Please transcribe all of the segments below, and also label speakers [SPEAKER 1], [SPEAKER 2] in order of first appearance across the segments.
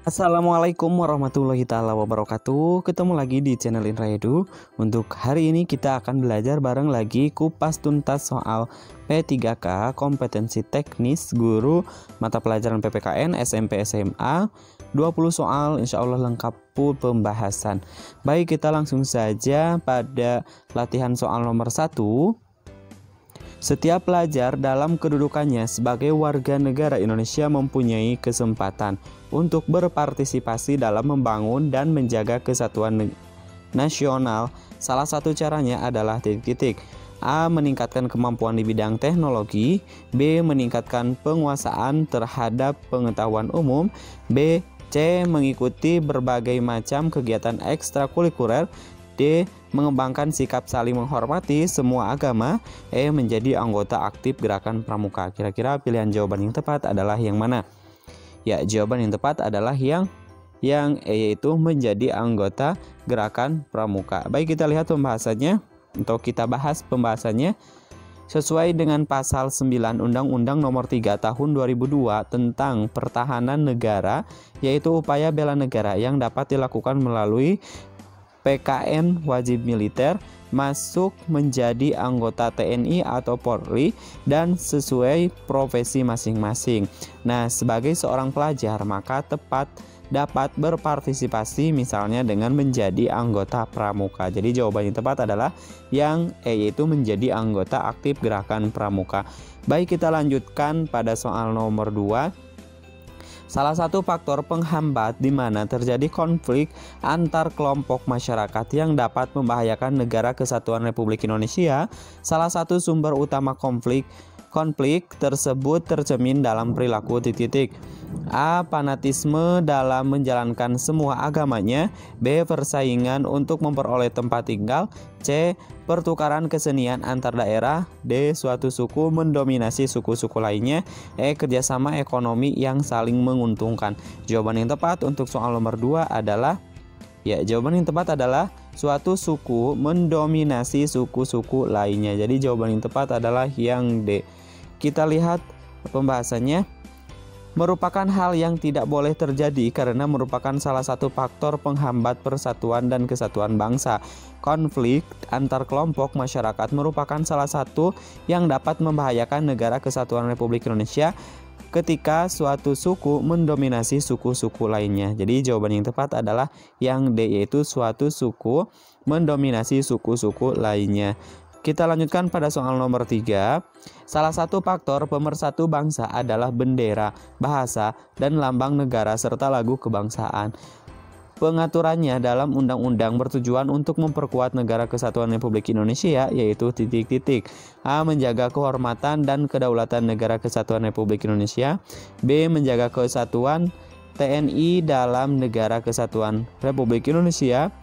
[SPEAKER 1] Assalamualaikum warahmatullahi taala wabarakatuh. Ketemu lagi di channel Indra Edu. Untuk hari ini kita akan belajar bareng lagi kupas tuntas soal P3K kompetensi teknis guru mata pelajaran PPKN SMP SMA. 20 soal insya Allah lengkap full pembahasan. Baik, kita langsung saja pada latihan soal nomor 1. Setiap pelajar dalam kedudukannya sebagai warga negara Indonesia mempunyai kesempatan untuk berpartisipasi dalam membangun dan menjaga kesatuan nasional. Salah satu caranya adalah titik-titik. A. Meningkatkan kemampuan di bidang teknologi. B. Meningkatkan penguasaan terhadap pengetahuan umum. B. C. Mengikuti berbagai macam kegiatan ekstrakurikuler. D. Mengembangkan sikap saling menghormati semua agama. E. Menjadi anggota aktif gerakan pramuka. Kira-kira pilihan jawaban yang tepat adalah yang mana? Ya, jawaban yang tepat adalah yang E, yaitu menjadi anggota gerakan pramuka. Baik, kita lihat pembahasannya. Untuk kita bahas pembahasannya sesuai dengan pasal 9 Undang-Undang Nomor 3 Tahun 2002 tentang Pertahanan Negara, yaitu upaya bela negara yang dapat dilakukan melalui PKN wajib militer, masuk menjadi anggota TNI atau Polri dan sesuai profesi masing-masing. Nah, sebagai seorang pelajar maka dapat berpartisipasi misalnya dengan menjadi anggota pramuka. Jadi jawaban yang tepat adalah yang E, yaitu menjadi anggota aktif gerakan pramuka. Baik, kita lanjutkan pada soal nomor 2. Salah satu faktor penghambat di mana terjadi konflik antar kelompok masyarakat yang dapat membahayakan negara kesatuan Republik Indonesia. Salah satu sumber utama konflik tersebut tercermin dalam perilaku titik-titik. A. Fanatisme dalam menjalankan semua agamanya. B. Persaingan untuk memperoleh tempat tinggal. C. Pertukaran kesenian antar daerah. D. Suatu suku mendominasi suku-suku lainnya. E. Kerjasama ekonomi yang saling menguntungkan. Jawaban yang tepat untuk soal nomor 2 adalah jawaban yang tepat adalah suatu suku mendominasi suku-suku lainnya. Jadi jawaban yang tepat adalah yang D. Kita lihat pembahasannya. Merupakan hal yang tidak boleh terjadi karena merupakan salah satu faktor penghambat persatuan dan kesatuan bangsa. Konflik antar kelompok masyarakat merupakan salah satu yang dapat membahayakan negara kesatuan Republik Indonesia ketika suatu suku mendominasi suku-suku lainnya. Jadi jawaban yang tepat adalah yang D, yaitu suatu suku mendominasi suku-suku lainnya. Kita lanjutkan pada soal nomor 3. Salah satu faktor pemersatu bangsa adalah bendera, bahasa, dan lambang negara serta lagu kebangsaan. Pengaturannya dalam undang-undang bertujuan untuk memperkuat negara kesatuan Republik Indonesia, yaitu titik-titik. A. Menjaga kehormatan dan kedaulatan negara kesatuan Republik Indonesia. B. Menjaga kesatuan TNI dalam negara kesatuan Republik Indonesia.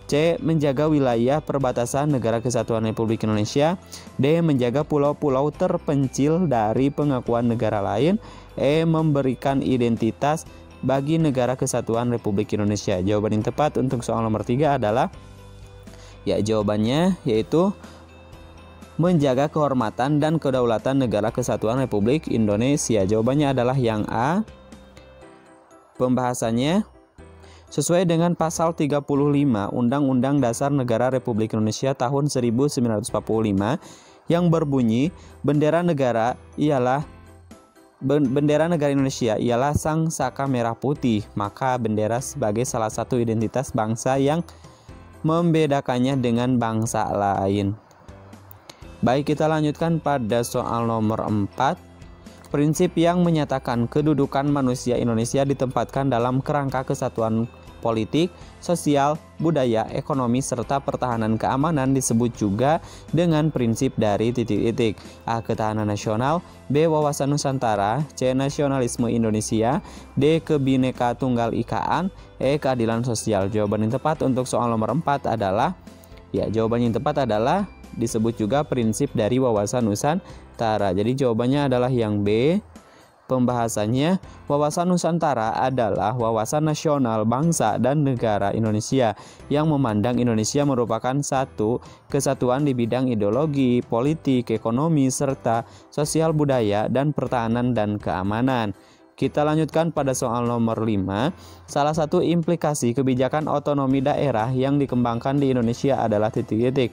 [SPEAKER 1] C. Menjaga wilayah perbatasan negara kesatuan Republik Indonesia. D. Menjaga pulau-pulau terpencil dari pengakuan negara lain. E. Memberikan identitas bagi negara kesatuan Republik Indonesia. Jawaban yang tepat untuk soal nomor 3 adalah jawabannya yaitu menjaga kehormatan dan kedaulatan negara kesatuan Republik Indonesia. Jawabannya adalah yang A. Pembahasannya sesuai dengan pasal 35 Undang-Undang Dasar Negara Republik Indonesia tahun 1945 yang berbunyi bendera negara Indonesia ialah sang saka merah putih, maka bendera sebagai salah satu identitas bangsa yang membedakannya dengan bangsa lain. Baik, kita lanjutkan pada soal nomor 4. Prinsip yang menyatakan kedudukan manusia Indonesia ditempatkan dalam kerangka kesatuan politik, sosial, budaya, ekonomi, serta pertahanan keamanan disebut juga dengan prinsip dari titik-titik. A. Ketahanan nasional. B. Wawasan Nusantara. C. Nasionalisme Indonesia. D. Kebineka Tunggal Ikaan. E. Keadilan sosial. Jawaban yang tepat untuk soal nomor 4 adalah jawaban yang tepat adalah disebut juga prinsip dari wawasan Nusantara. Jadi jawabannya adalah yang B. Pembahasannya, wawasan Nusantara adalah wawasan nasional bangsa dan negara Indonesia yang memandang Indonesia merupakan satu kesatuan di bidang ideologi, politik, ekonomi, serta sosial budaya dan pertahanan dan keamanan. Kita lanjutkan pada soal nomor 5. Salah satu implikasi kebijakan otonomi daerah yang dikembangkan di Indonesia adalah titik-titik.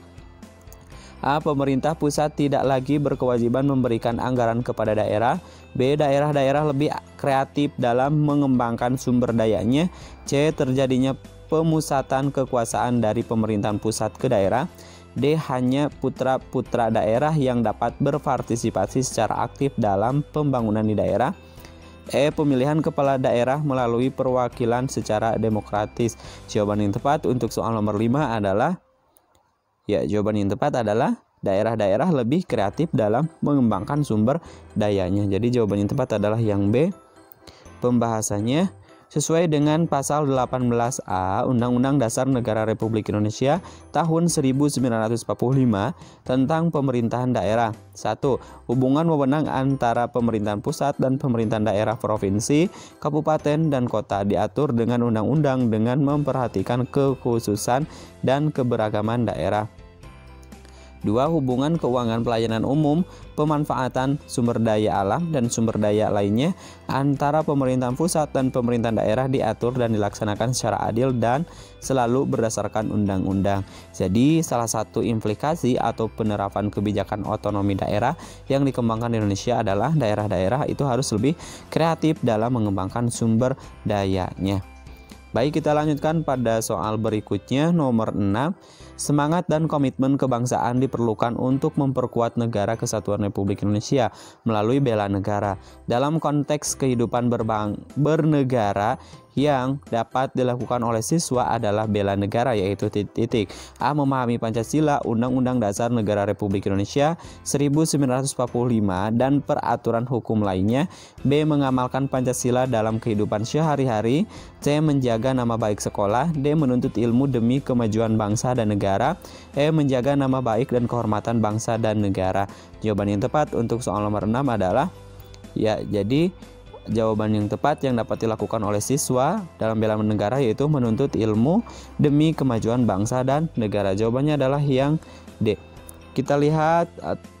[SPEAKER 1] A. Pemerintah pusat tidak lagi berkewajiban memberikan anggaran kepada daerah. B. Daerah-daerah lebih kreatif dalam mengembangkan sumber dayanya. C. Terjadinya pemusatan kekuasaan dari pemerintahan pusat ke daerah. D. Hanya putra-putra daerah yang dapat berpartisipasi secara aktif dalam pembangunan di daerah. E. Pemilihan kepala daerah melalui perwakilan secara demokratis. Jawaban yang tepat untuk soal nomor 5 adalah jawaban yang tepat adalah daerah-daerah lebih kreatif dalam mengembangkan sumber dayanya. Jadi jawaban yang tepat adalah yang B. Pembahasannya sesuai dengan pasal 18A Undang-Undang Dasar Negara Republik Indonesia tahun 1945 tentang pemerintahan daerah. 1. Hubungan wewenang antara pemerintahan pusat dan pemerintahan daerah provinsi, kabupaten, dan kota diatur dengan undang-undang dengan memperhatikan kekhususan dan keberagaman daerah. 2. Hubungan keuangan pelayanan umum, pemanfaatan sumber daya alam dan sumber daya lainnya antara pemerintahan pusat dan pemerintahan daerah diatur dan dilaksanakan secara adil dan selalu berdasarkan undang-undang. Jadi salah satu implikasi atau penerapan kebijakan otonomi daerah yang dikembangkan di Indonesia adalah daerah-daerah itu harus lebih kreatif dalam mengembangkan sumber dayanya. Baik, kita lanjutkan pada soal berikutnya nomor 6. Semangat dan komitmen kebangsaan diperlukan untuk memperkuat negara kesatuan Republik Indonesia melalui bela negara. Dalam konteks kehidupan bernegara yang dapat dilakukan oleh siswa adalah bela negara, yaitu titik. A. Memahami Pancasila, Undang-Undang Dasar Negara Republik Indonesia 1945 dan peraturan hukum lainnya. B. Mengamalkan Pancasila dalam kehidupan sehari-hari. C. Menjaga nama baik sekolah. D. Menuntut ilmu demi kemajuan bangsa dan negara. E. Menjaga nama baik dan kehormatan bangsa dan negara. Jawaban yang tepat untuk soal nomor 6 adalah jadi jawaban yang tepat yang dapat dilakukan oleh siswa dalam bela negara yaitu menuntut ilmu demi kemajuan bangsa dan negara. Jawabannya adalah yang D. Kita lihat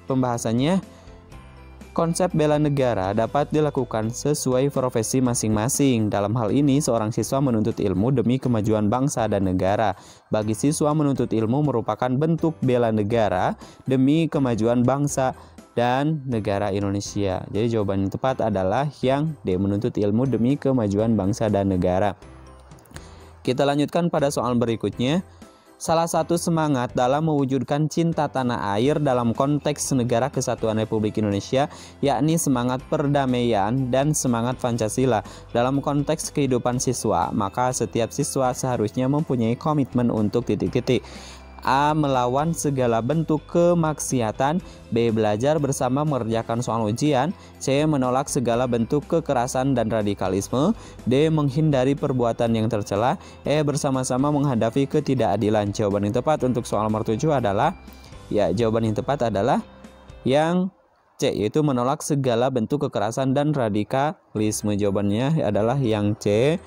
[SPEAKER 1] pembahasannya. Konsep bela negara dapat dilakukan sesuai profesi masing-masing. Dalam hal ini, seorang siswa menuntut ilmu demi kemajuan bangsa dan negara. Bagi siswa, menuntut ilmu merupakan bentuk bela negara demi kemajuan bangsa dan negara Indonesia. Jadi jawaban yang tepat adalah yang D. Menuntut ilmu demi kemajuan bangsa dan negara. Kita lanjutkan pada soal berikutnya. Salah satu semangat dalam mewujudkan cinta tanah air dalam konteks negara kesatuan Republik Indonesia yakni semangat perdamaian dan semangat Pancasila. Dalam konteks kehidupan siswa, maka setiap siswa seharusnya mempunyai komitmen untuk titik-titik. A. Melawan segala bentuk kemaksiatan. B. Belajar bersama mengerjakan soal ujian. C. Menolak segala bentuk kekerasan dan radikalisme. D. Menghindari perbuatan yang tercela. E. Bersama-sama menghadapi ketidakadilan. Jawaban yang tepat untuk soal nomor 7 adalah jawaban yang tepat adalah yang C, yaitu menolak segala bentuk kekerasan dan radikalisme. Jawabannya adalah yang C.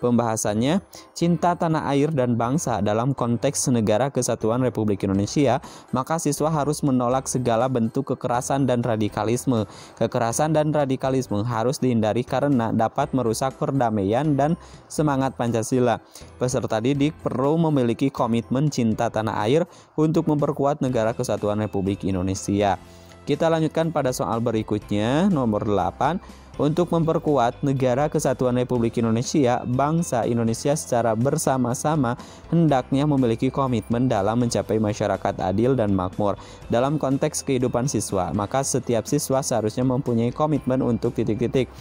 [SPEAKER 1] Pembahasannya, cinta tanah air dan bangsa dalam konteks negara kesatuan Republik Indonesia, maka siswa harus menolak segala bentuk kekerasan dan radikalisme. Kekerasan dan radikalisme harus dihindari karena dapat merusak perdamaian dan semangat Pancasila. Peserta didik perlu memiliki komitmen cinta tanah air untuk memperkuat negara kesatuan Republik Indonesia. Kita lanjutkan pada soal berikutnya, nomor 8. Untuk memperkuat negara kesatuan Republik Indonesia, bangsa Indonesia secara bersama-sama hendaknya memiliki komitmen dalam mencapai masyarakat adil dan makmur. Dalam konteks kehidupan siswa, maka setiap siswa seharusnya mempunyai komitmen untuk titik-titik.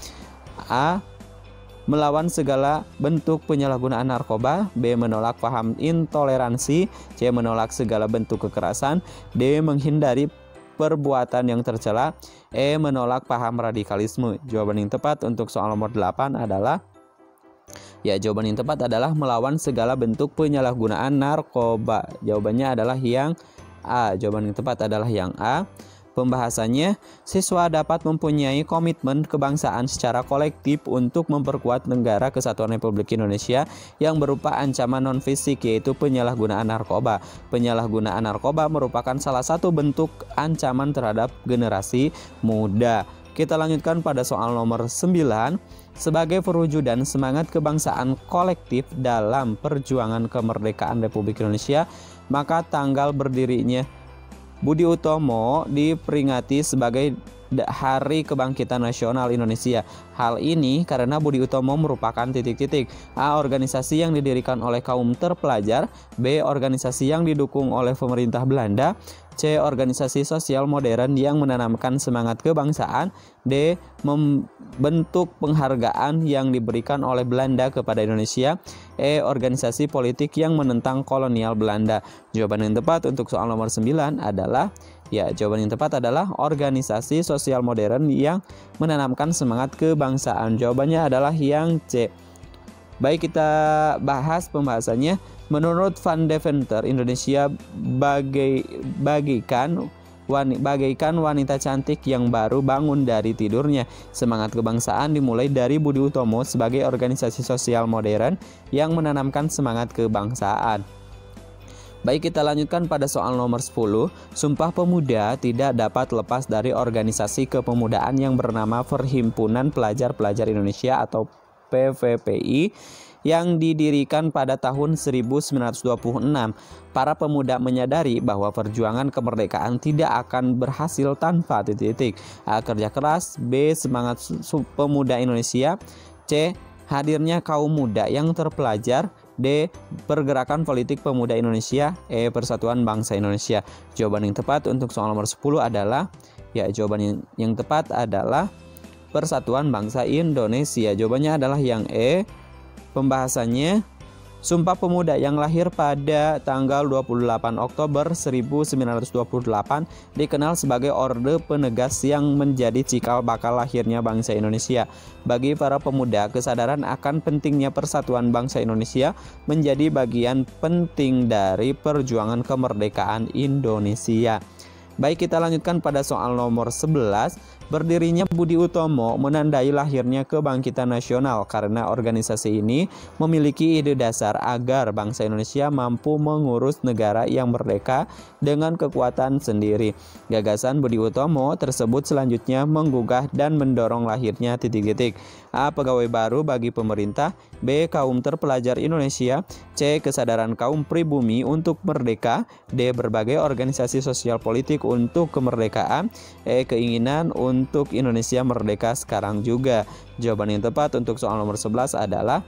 [SPEAKER 1] A. Melawan segala bentuk penyalahgunaan narkoba. B. Menolak paham intoleransi. C. Menolak segala bentuk kekerasan. D. Menghindari perbuatan yang tercela. E. Menolak paham radikalisme. Jawaban yang tepat untuk soal nomor 8 adalah jawaban yang tepat adalah melawan segala bentuk penyalahgunaan narkoba. Jawabannya adalah yang A. Jawaban yang tepat adalah yang A. Pembahasannya, siswa dapat mempunyai komitmen kebangsaan secara kolektif untuk memperkuat negara kesatuan Republik Indonesia yang berupa ancaman non-fisik, yaitu penyalahgunaan narkoba. Penyalahgunaan narkoba merupakan salah satu bentuk ancaman terhadap generasi muda. Kita lanjutkan pada soal nomor 9. Sebagai perwujudan semangat kebangsaan kolektif dalam perjuangan kemerdekaan Republik Indonesia, maka tanggal berdirinya Budi Utomo diperingati sebagai Hari Kebangkitan Nasional Indonesia. Hal ini karena Budi Utomo merupakan titik-titik A. Organisasi yang didirikan oleh kaum terpelajar, B. Organisasi yang didukung oleh pemerintah Belanda, C. Organisasi sosial modern yang menanamkan semangat kebangsaan, D. Membentuk penghargaan yang diberikan oleh Belanda kepada Indonesia, E. Organisasi politik yang menentang kolonial Belanda. Jawaban yang tepat untuk soal nomor 9 adalah jawaban yang tepat adalah organisasi sosial modern yang menanamkan semangat kebangsaan. Jawabannya adalah yang C. Baik, kita bahas pembahasannya. Menurut Van Deventer, Indonesia bagaikan wanita cantik yang baru bangun dari tidurnya. Semangat kebangsaan dimulai dari Budi Utomo sebagai organisasi sosial modern yang menanamkan semangat kebangsaan. Baik, kita lanjutkan pada soal nomor 10. Sumpah Pemuda tidak dapat lepas dari organisasi kepemudaan yang bernama Perhimpunan Pelajar-Pelajar Indonesia atau PVPI yang didirikan pada tahun 1926. Para pemuda menyadari bahwa perjuangan kemerdekaan tidak akan berhasil tanpa titik-titik. A. Kerja keras, B. Semangat pemuda Indonesia, C. Hadirnya kaum muda yang terpelajar, D. Pergerakan politik pemuda Indonesia, E. Persatuan bangsa Indonesia. Jawaban yang tepat untuk soal nomor 10 adalah jawaban yang tepat adalah Persatuan Bangsa Indonesia. Jawabannya adalah yang E. Pembahasannya, Sumpah Pemuda yang lahir pada tanggal 28 Oktober 1928 dikenal sebagai orde penegas yang menjadi cikal bakal lahirnya bangsa Indonesia. Bagi para pemuda, kesadaran akan pentingnya persatuan bangsa Indonesia menjadi bagian penting dari perjuangan kemerdekaan Indonesia. Baik, kita lanjutkan pada soal nomor 11. Berdirinya Budi Utomo menandai lahirnya kebangkitan nasional karena organisasi ini memiliki ide dasar agar bangsa Indonesia mampu mengurus negara yang merdeka dengan kekuatan sendiri. Gagasan Budi Utomo tersebut selanjutnya menggugah dan mendorong lahirnya titik-titik. A. Pegawai baru bagi pemerintah, B. Kaum terpelajar Indonesia, C. Kesadaran kaum pribumi untuk merdeka, D. Berbagai organisasi sosial politik untuk kemerdekaan, E. Keinginan untuk Indonesia merdeka sekarang juga. Jawaban yang tepat untuk soal nomor 11 adalah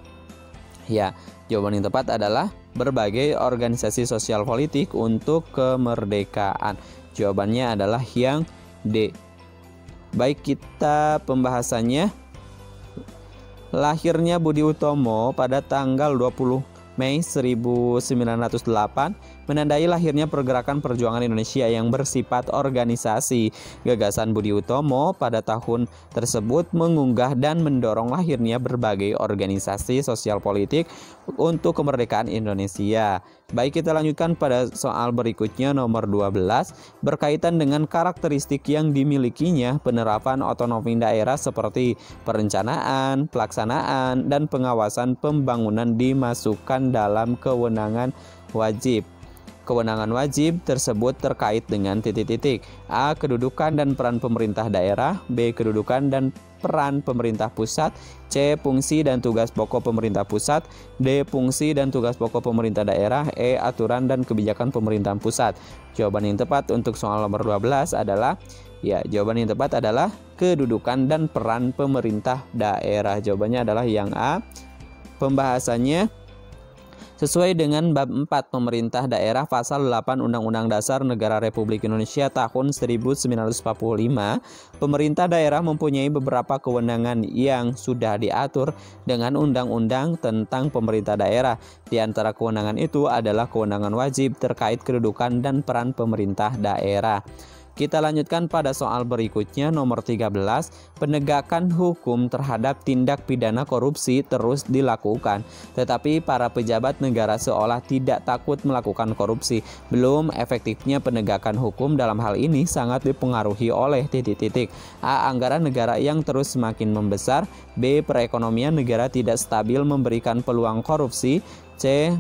[SPEAKER 1] jawaban yang tepat adalah berbagai organisasi sosial politik untuk kemerdekaan. Jawabannya adalah yang D. Baik, kita pembahasannya. Lahirnya Budi Utomo pada tanggal 20 Mei 1908 menandai lahirnya pergerakan perjuangan Indonesia yang bersifat organisasi. Gagasan Budi Utomo pada tahun tersebut mengunggah dan mendorong lahirnya berbagai organisasi sosial politik untuk kemerdekaan Indonesia. Baik, kita lanjutkan pada soal berikutnya nomor 12. Berkaitan dengan karakteristik yang dimilikinya, penerapan otonomi daerah seperti perencanaan, pelaksanaan, dan pengawasan pembangunan dimasukkan dalam kewenangan wajib. Kewenangan wajib tersebut terkait dengan titik-titik. A. Kedudukan dan peran pemerintah daerah, B. Kedudukan dan peran pemerintah pusat, C. Fungsi dan tugas pokok pemerintah pusat, D. Fungsi dan tugas pokok pemerintah daerah, E. Aturan dan kebijakan pemerintahan pusat. Jawaban yang tepat untuk soal nomor 12 adalah jawaban yang tepat adalah kedudukan dan peran pemerintah daerah. Jawabannya adalah yang A. Pembahasannya, sesuai dengan bab 4 Pemerintah Daerah pasal 8 Undang-Undang Dasar Negara Republik Indonesia tahun 1945, pemerintah daerah mempunyai beberapa kewenangan yang sudah diatur dengan undang-undang tentang pemerintah daerah. Di antara kewenangan itu adalah kewenangan wajib terkait kedudukan dan peran pemerintah daerah. Kita lanjutkan pada soal berikutnya nomor 13. Penegakan hukum terhadap tindak pidana korupsi terus dilakukan, tetapi para pejabat negara seolah tidak takut melakukan korupsi. Belum efektifnya penegakan hukum dalam hal ini sangat dipengaruhi oleh titik-titik. A. Anggaran negara yang terus semakin membesar, B. Perekonomian negara tidak stabil memberikan peluang korupsi, C.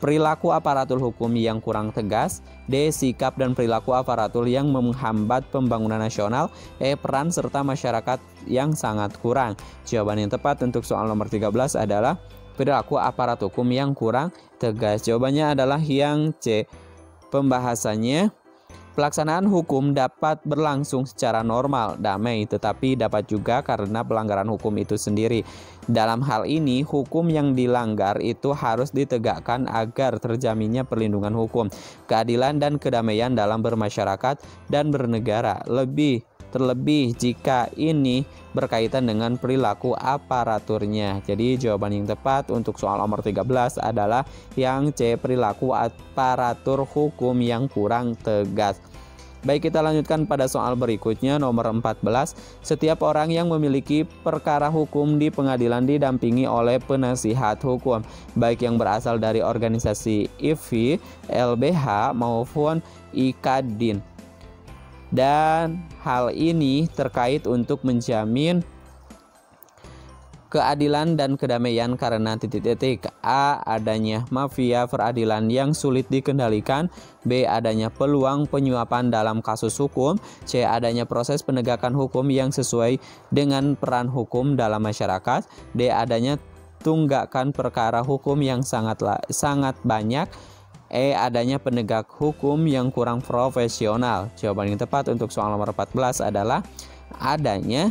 [SPEAKER 1] perilaku aparatur hukum yang kurang tegas. D. Sikap dan perilaku aparatur yang menghambat pembangunan nasional. E. Peran serta masyarakat yang sangat kurang. Jawaban yang tepat untuk soal nomor 13 adalah perilaku aparat hukum yang kurang tegas. Jawabannya adalah yang C. Pembahasannya, pelaksanaan hukum dapat berlangsung secara normal, damai, tetapi dapat juga karena pelanggaran hukum itu sendiri. Dalam hal ini, hukum yang dilanggar itu harus ditegakkan agar terjaminnya perlindungan hukum, keadilan dan kedamaian dalam bermasyarakat dan bernegara. Terlebih jika ini berkaitan dengan perilaku aparaturnya. Jadi jawaban yang tepat untuk soal nomor 13 adalah yang C, perilaku aparatur hukum yang kurang tegas. Baik, kita lanjutkan pada soal berikutnya, nomor 14. Setiap orang yang memiliki perkara hukum di pengadilan didampingi oleh penasihat hukum, baik yang berasal dari organisasi IFI, LBH maupun IKADIN. Dan hal ini terkait untuk menjamin keadilan dan kedamaian karena A. Adanya mafia peradilan yang sulit dikendalikan. B. Adanya peluang penyuapan dalam kasus hukum. C. Adanya proses penegakan hukum yang sesuai dengan peran hukum dalam masyarakat. D. Adanya tunggakan perkara hukum yang sangat banyak. E. Adanya penegak hukum yang kurang profesional. Jawaban yang tepat untuk soal nomor 14 adalah adanya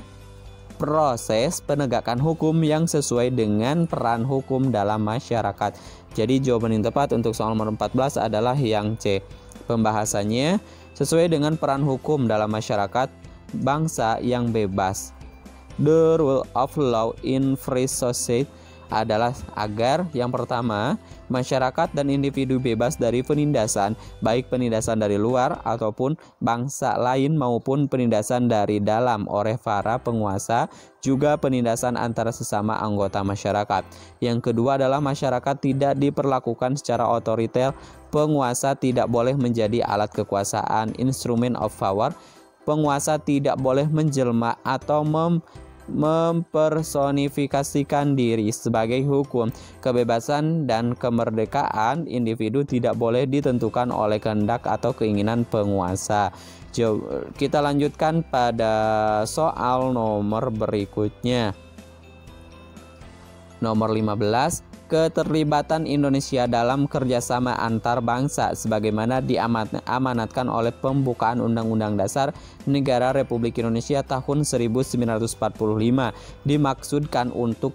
[SPEAKER 1] proses penegakan hukum yang sesuai dengan peran hukum dalam masyarakat. Jadi jawaban yang tepat untuk soal nomor 14 adalah yang C. Pembahasannya, sesuai dengan peran hukum dalam masyarakat bangsa yang bebas. The rule of law in free society adalah agar yang pertama, masyarakat dan individu bebas dari penindasan, baik penindasan dari luar ataupun bangsa lain maupun penindasan dari dalam oleh para penguasa, juga penindasan antara sesama anggota masyarakat. Yang kedua adalah masyarakat tidak diperlakukan secara otoriter, penguasa tidak boleh menjadi alat kekuasaan, instrument of power, penguasa tidak boleh menjelma atau mempersonifikasikan diri sebagai hukum. Kebebasan dan kemerdekaan individu tidak boleh ditentukan oleh kehendak atau keinginan penguasa. Kita lanjutkan pada soal nomor berikutnya. Nomor 15. Keterlibatan Indonesia dalam kerjasama antar bangsa sebagaimana diamanatkan oleh pembukaan Undang-Undang Dasar Negara Republik Indonesia tahun 1945 dimaksudkan untuk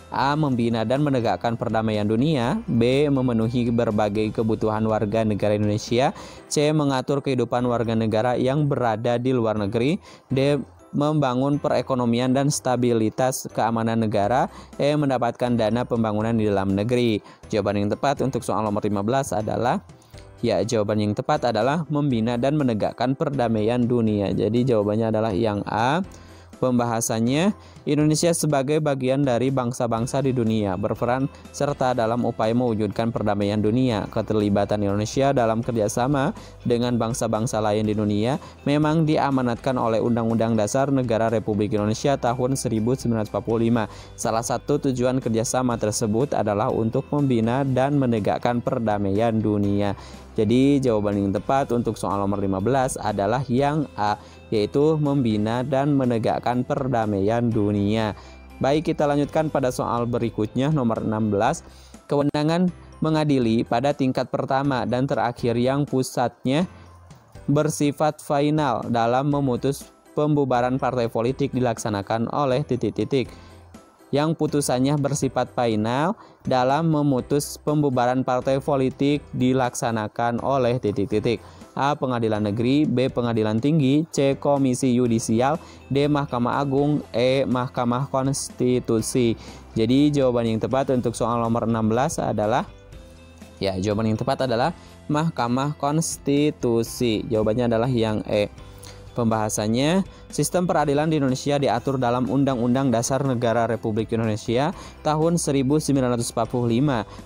[SPEAKER 1] A. Membina dan menegakkan perdamaian dunia. B. Memenuhi berbagai kebutuhan warga negara Indonesia. C. Mengatur kehidupan warga negara yang berada di luar negeri. D. Membangun perekonomian dan stabilitas keamanan negara. E. Mendapatkan dana pembangunan di dalam negeri. Jawaban yang tepat untuk soal nomor 15 adalah jawaban yang tepat adalah membina dan menegakkan perdamaian dunia. Jadi jawabannya adalah yang A. Pembahasannya, Indonesia sebagai bagian dari bangsa-bangsa di dunia berperan serta dalam upaya mewujudkan perdamaian dunia. Keterlibatan Indonesia dalam kerjasama dengan bangsa-bangsa lain di dunia memang diamanatkan oleh Undang-Undang Dasar Negara Republik Indonesia tahun 1945. Salah satu tujuan kerjasama tersebut adalah untuk membina dan menegakkan perdamaian dunia. Jadi jawaban yang tepat untuk soal nomor 15 adalah yang A, yaitu membina dan menegakkan perdamaian dunia. Baik, kita lanjutkan pada soal berikutnya, nomor 16. Kewenangan mengadili pada tingkat pertama dan terakhir yang pusatnya bersifat final dalam memutus pembubaran partai politik dilaksanakan oleh yang putusannya bersifat final dalam memutus pembubaran partai politik dilaksanakan oleh A. Pengadilan Negeri, B. Pengadilan Tinggi, C. Komisi Yudisial, D. Mahkamah Agung, E. Mahkamah Konstitusi. Jadi jawaban yang tepat untuk soal nomor 16 adalah jawaban yang tepat adalah Mahkamah Konstitusi. Jawabannya adalah yang E. Pembahasannya, sistem peradilan di Indonesia diatur dalam Undang-Undang Dasar Negara Republik Indonesia tahun 1945.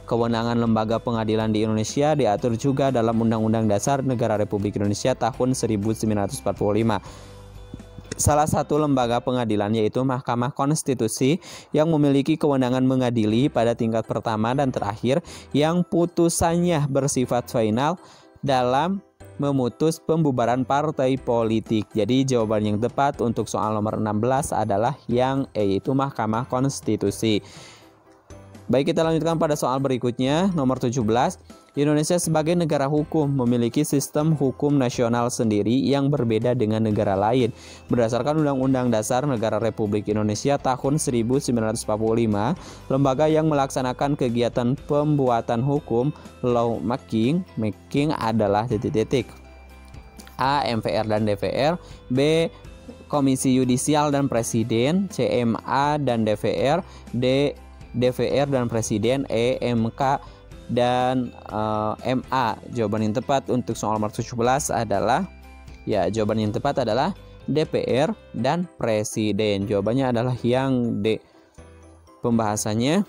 [SPEAKER 1] Kewenangan lembaga pengadilan di Indonesia diatur juga dalam Undang-Undang Dasar Negara Republik Indonesia tahun 1945. salah satu lembaga pengadilan yaitu Mahkamah Konstitusi yang memiliki kewenangan mengadili pada tingkat pertama dan terakhir yang putusannya bersifat final dalam memutus pembubaran partai politik. Jadi jawaban yang tepat untuk soal nomor 16 adalah yang E, yaitu Mahkamah Konstitusi. Baik, kita lanjutkan pada soal berikutnya, nomor 17. Indonesia sebagai negara hukum memiliki sistem hukum nasional sendiri yang berbeda dengan negara lain. Berdasarkan Undang-Undang Dasar Negara Republik Indonesia tahun 1945, lembaga yang melaksanakan kegiatan pembuatan hukum law making adalah A. MPR dan DPR, B. Komisi Yudisial dan Presiden, C. MA dan DPR, D. DPR dan Presiden, E. MK dan MA. Jawaban yang tepat untuk soal nomor 17 adalah jawaban yang tepat adalah DPR dan Presiden. Jawabannya adalah yang D. Pembahasannya,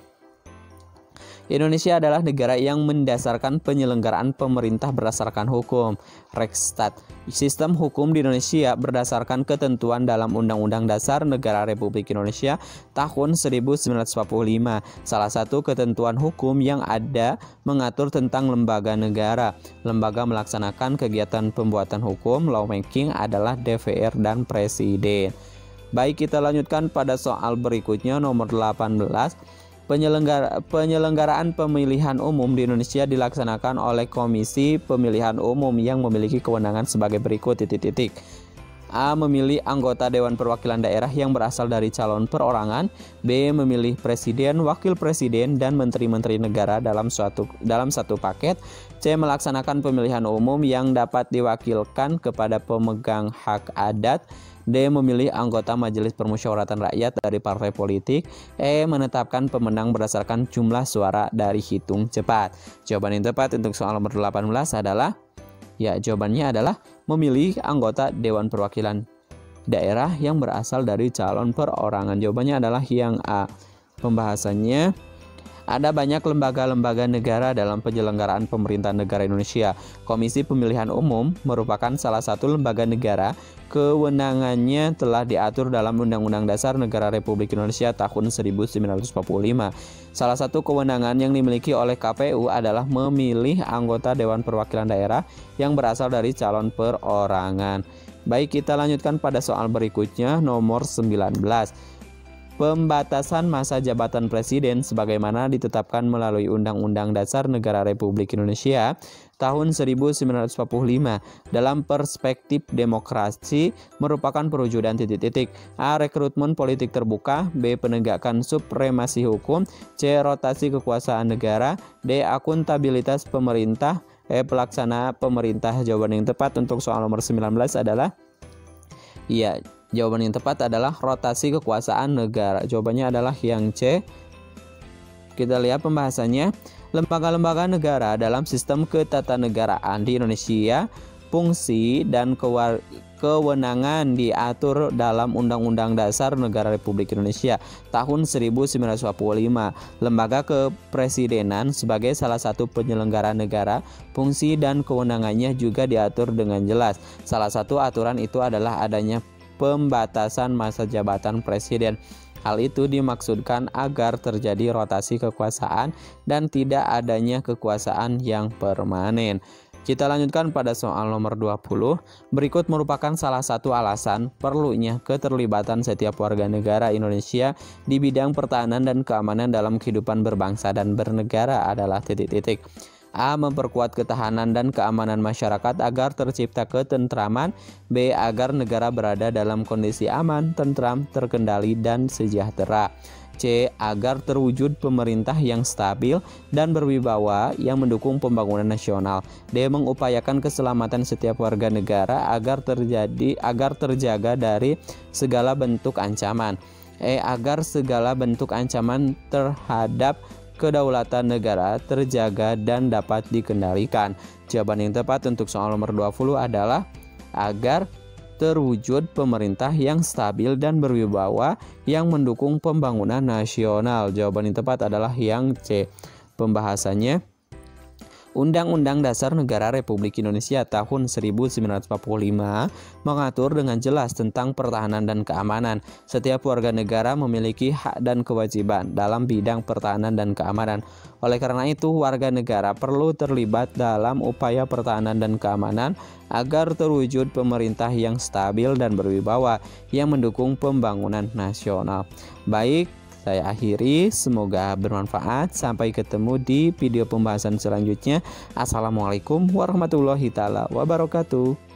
[SPEAKER 1] Indonesia adalah negara yang mendasarkan penyelenggaraan pemerintah berdasarkan hukum, Rechtsstaat. Sistem hukum di Indonesia berdasarkan ketentuan dalam Undang-Undang Dasar Negara Republik Indonesia tahun 1945. Salah satu ketentuan hukum yang ada mengatur tentang lembaga negara. Lembaga melaksanakan kegiatan pembuatan hukum, lawmaking adalah DPR dan Presiden. Baik, kita lanjutkan pada soal berikutnya, nomor 18. Penyelenggaraan pemilihan umum di Indonesia dilaksanakan oleh Komisi Pemilihan Umum yang memiliki kewenangan sebagai berikut. A. Memilih anggota Dewan Perwakilan Daerah yang berasal dari calon perorangan. B. Memilih presiden, wakil presiden, dan menteri-menteri negara dalam satu paket. C. Melaksanakan pemilihan umum yang dapat diwakilkan kepada pemegang hak adat. D. Memilih anggota Majelis Permusyawaratan Rakyat dari partai politik. E. Menetapkan pemenang berdasarkan jumlah suara dari hitung cepat. Jawaban yang tepat untuk soal nomor 18 adalah jawabannya adalah memilih anggota Dewan Perwakilan Daerah yang berasal dari calon perorangan. Jawabannya adalah yang A. Pembahasannya, ada banyak lembaga-lembaga negara dalam penyelenggaraan pemerintahan negara Indonesia. Komisi Pemilihan Umum merupakan salah satu lembaga negara. Kewenangannya telah diatur dalam Undang-Undang Dasar Negara Republik Indonesia tahun 1945. Salah satu kewenangan yang dimiliki oleh KPU adalah memilih anggota Dewan Perwakilan Daerah yang berasal dari calon perorangan. Baik, kita lanjutkan pada soal berikutnya, nomor 19. Pembatasan masa jabatan presiden sebagaimana ditetapkan melalui Undang-Undang Dasar Negara Republik Indonesia tahun 1945 dalam perspektif demokrasi merupakan perwujudan A. Rekrutmen politik terbuka, B. Penegakan supremasi hukum, C. Rotasi kekuasaan negara, D. Akuntabilitas pemerintah, E. Pelaksana pemerintah. Jawaban yang tepat untuk soal nomor 19 adalah jawaban yang tepat adalah rotasi kekuasaan negara. Jawabannya adalah yang C. Kita lihat pembahasannya. Lembaga-lembaga negara dalam sistem ketatanegaraan di Indonesia, fungsi dan kewenangan diatur dalam Undang-Undang Dasar Negara Republik Indonesia tahun 1945. Lembaga kepresidenan sebagai salah satu penyelenggara negara, fungsi dan kewenangannya juga diatur dengan jelas. Salah satu aturan itu adalah adanya pembatasan masa jabatan presiden. Hal itu dimaksudkan agar terjadi rotasi kekuasaan dan tidak adanya kekuasaan yang permanen. Kita lanjutkan pada soal nomor 20. Berikut merupakan salah satu alasan perlunya keterlibatan setiap warga negara Indonesia di bidang pertahanan dan keamanan dalam kehidupan berbangsa dan bernegara adalah A. Memperkuat ketahanan dan keamanan masyarakat agar tercipta ketentraman. B. Agar negara berada dalam kondisi aman, tentram, terkendali, dan sejahtera. C. Agar terwujud pemerintah yang stabil dan berwibawa yang mendukung pembangunan nasional. D. Mengupayakan keselamatan setiap warga negara agar terjaga dari segala bentuk ancaman. E. Agar segala bentuk ancaman terhadap kedaulatan negara terjaga dan dapat dikendalikan. Jawaban yang tepat untuk soal nomor 20 adalah agar terwujud pemerintah yang stabil dan berwibawa yang mendukung pembangunan nasional. Jawaban yang tepat adalah yang C. Pembahasannya, Undang-Undang Dasar Negara Republik Indonesia tahun 1945 mengatur dengan jelas tentang pertahanan dan keamanan. Setiap warga negara memiliki hak dan kewajiban dalam bidang pertahanan dan keamanan. Oleh karena itu, warga negara perlu terlibat dalam upaya pertahanan dan keamanan agar terwujud pemerintah yang stabil dan berwibawa yang mendukung pembangunan nasional. Baik, saya akhiri, semoga bermanfaat. Sampai ketemu di video pembahasan selanjutnya. Assalamualaikum warahmatullahi wabarakatuh.